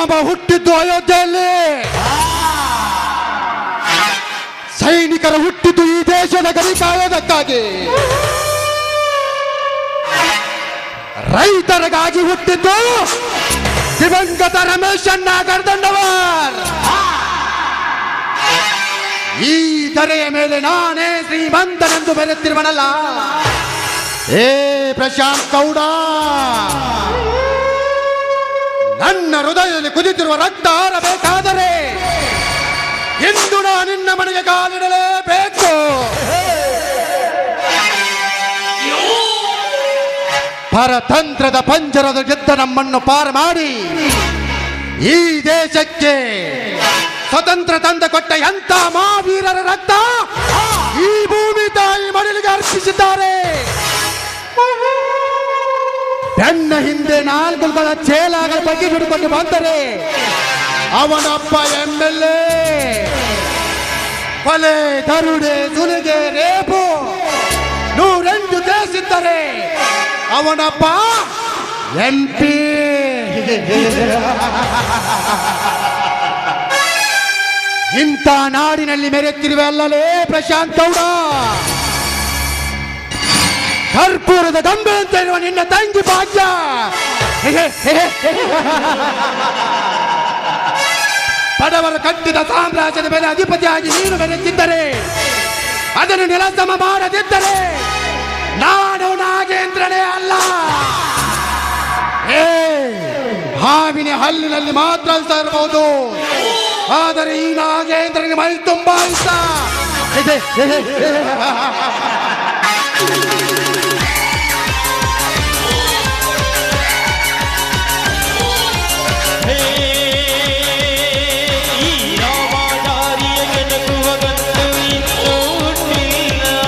ಶ್ರೀರಾಮ ಹುಟ್ಟಿದ್ದು ಅಯೋಧ್ಯೆಯಲ್ಲಿ, ಸೈನಿಕರು ಹುಟ್ಟಿದ್ದು ಈ ದೇಶದ ಗಡಿ ಕಾಯೋದಕ್ಕಾಗಿ, ರೈತರಿಗಾಗಿ ಹುಟ್ಟಿದ್ದು ದಿವಂಗತ ರಮೇಶಣ್ಣ ಗರ್ದಂಡವರ್. ಈ ಧರೆಯ ಮೇಲೆ ನಾನೇ ಶ್ರೀಮಂತನೆಂದು ಬೆರೆತಿರುವನಲ್ಲ. ಏ ಪ್ರಶಾಂತ್ ಗೌಡ, ನನ್ನ ಹೃದಯದಲ್ಲಿ ಕುದಿತಿರುವ ರಕ್ತ ಆರಬೇಕಾದರೆ ಇಂದು ನಾನು ನಿನ್ನ ಮನೆಗೆ ಕಾಲಿಡಲೇಬೇಕು. ಪರತಂತ್ರದ ಪಂಜರದ ಗೆದ್ದ ನಮ್ಮನ್ನು ಪಾರ ಮಾಡಿ ಈ ದೇಶಕ್ಕೆ ಸ್ವತಂತ್ರ ತಂದ ಕೊಟ್ಟ ಎಂತ ಮಹಾವೀರರ ರಕ್ತ ಈ ಭೂಮಿ ತಾಯಿ ಮಡಿಲಿಗೆ ಅರ್ಪಿಸಿದ್ದಾರೆ. ಬೆನ್ನ ಹಿಂದೆ ನಾಲ್ಕುಗಳ ಚೇಲಾಗಳ ಬಗ್ಗೆ ಹಿಡಿದುಕೊಂಡು ಬಂದರೆ ಅವನೊಬ್ಬ MLA. ಕೊಲೆ, ದರುಡೆ, ಸುಲಿಗೆ, ರೇಪು 108 ಕೇಸಿದ್ದರೆ ಅವನೊಬ್ಬ MP. ಇಂಥ ನಾಡಿನಲ್ಲಿ ಮೆರೆತಿರುವೆ ಅಲ್ಲಲೇ ಪ್ರಶಾಂತ್ ಗೌಡ. ಕರ್ಪೂರದ ದಂಬೆ ಅಂತ ಇರುವ ನಿನ್ನ ತಂಗಿ ಭಾಗ್ಯ ಬಡವರು ಕಟ್ಟಿದ ಸಾಮ್ರಾಜ್ಯದ ಮೇಲೆ ಅಧಿಪತಿಯಾಗಿ ನೀನು ಮೆರೆತಿದ್ದರೆ, ಅದನ್ನು ನೆಲಸಮ ಮಾಡದಿದ್ದರೆ ನಾನು ನಾಗೇಂದ್ರನೇ ಅಲ್ಲ. ಹಾವಿನ ಹಲ್ಲಿನಲ್ಲಿ ಮಾತ್ರ ಇರಬಹುದು, ಆದರೆ ಈ ನಾಗೇಂದ್ರನಿಗೆ ಮೈ ತುಂಬಾ ಇಷ್ಟ.